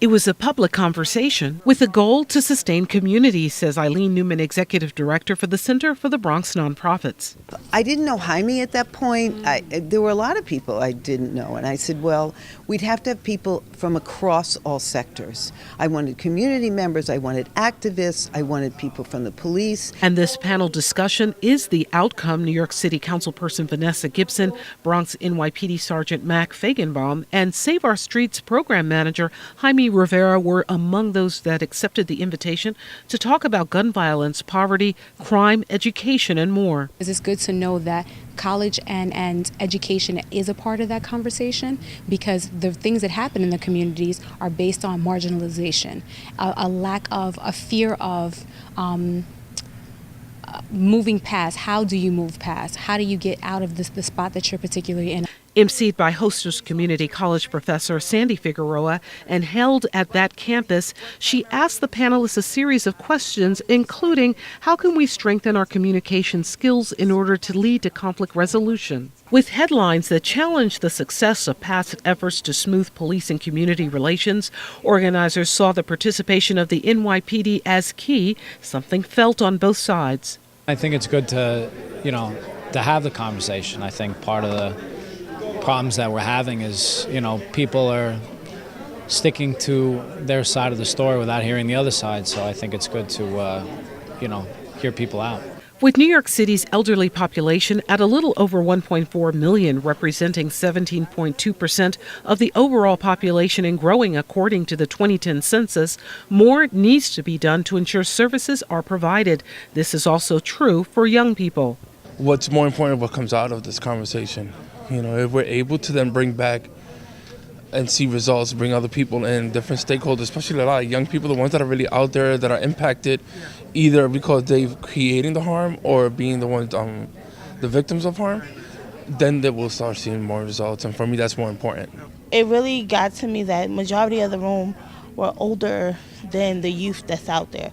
It was a public conversation with a goal to sustain community, says Eileen Newman, Executive Director for the Center for the Bronx Nonprofits. I didn't know Jaime at that point. There were a lot of people I didn't know. And I said, well, we'd have to have people from across all sectors. I wanted community members. I wanted activists. I wanted people from the police. And this panel discussion is the outcome. New York City Councilperson Vanessa Gibson, Bronx NYPD Sergeant Mac Fagenbaum, and Save Our Streets Program Manager Jaime Rivera were among those that accepted the invitation to talk about gun violence, poverty, crime, education, and more. It's good to know that college and education is a part of that conversation, because the things that happen in the communities are based on marginalization, a lack of, a fear of moving past. How do you move past? How do you get out of the spot that you're particularly in? emceed by Hostess Community College professor Sandy Figueroa and held at that campus, she asked the panelists a series of questions, including how can we strengthen our communication skills in order to lead to conflict resolution? With headlines that challenge the success of past efforts to smooth police and community relations, organizers saw the participation of the NYPD as key, something felt on both sides. I think it's good to have the conversation. I think part of the problems that we're having is, people are sticking to their side of the story without hearing the other side. So I think it's good to, hear people out. With New York City's elderly population at a little over 1.4 million, representing 17.2% of the overall population and growing according to the 2010 census, more needs to be done to ensure services are provided. This is also true for young people. What's more important, what comes out of this conversation? If we're able to then bring back and see results, bring other people in, different stakeholders, especially a lot of young people, the ones that are really out there, that are impacted, either because they're creating the harm or being the ones, the victims of harm, then they will start seeing more results. And for me, that's more important. It really got to me that majority of the room were older than the youth that's out there.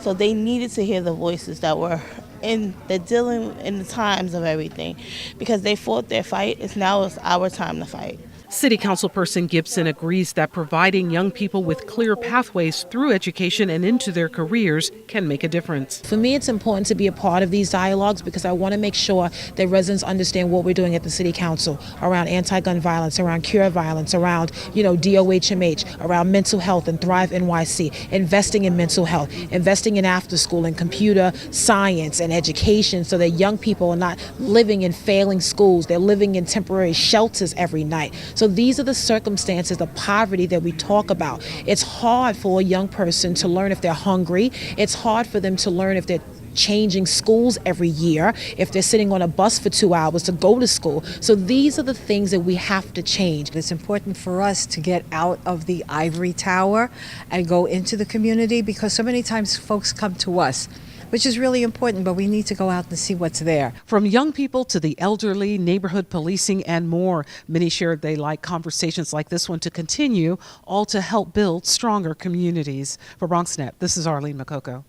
So they needed to hear the voices that were dealing in the times of everything, because they fought their fight. It's our time to fight. City Councilperson Gibson agrees that providing young people with clear pathways through education and into their careers can make a difference. For me, it's important to be a part of these dialogues because I want to make sure that residents understand what we're doing at the City Council around anti-gun violence, around cure violence, around, DOHMH, around mental health and Thrive NYC, investing in mental health, investing in after school and computer science and education so that young people are not living in failing schools. They're living in temporary shelters every night. So these are the circumstances, the poverty that we talk about. It's hard for a young person to learn if they're hungry. It's hard for them to learn if they're changing schools every year, if they're sitting on a bus for 2 hours to go to school. So these are the things that we have to change. It's important for us to get out of the ivory tower and go into the community, because so many times folks come to us, which is really important, but we need to go out and see what's there. From young people to the elderly, neighborhood policing, and more, many shared they like conversations like this one to continue, all to help build stronger communities. For BronxNet, this is Arlene Makoko.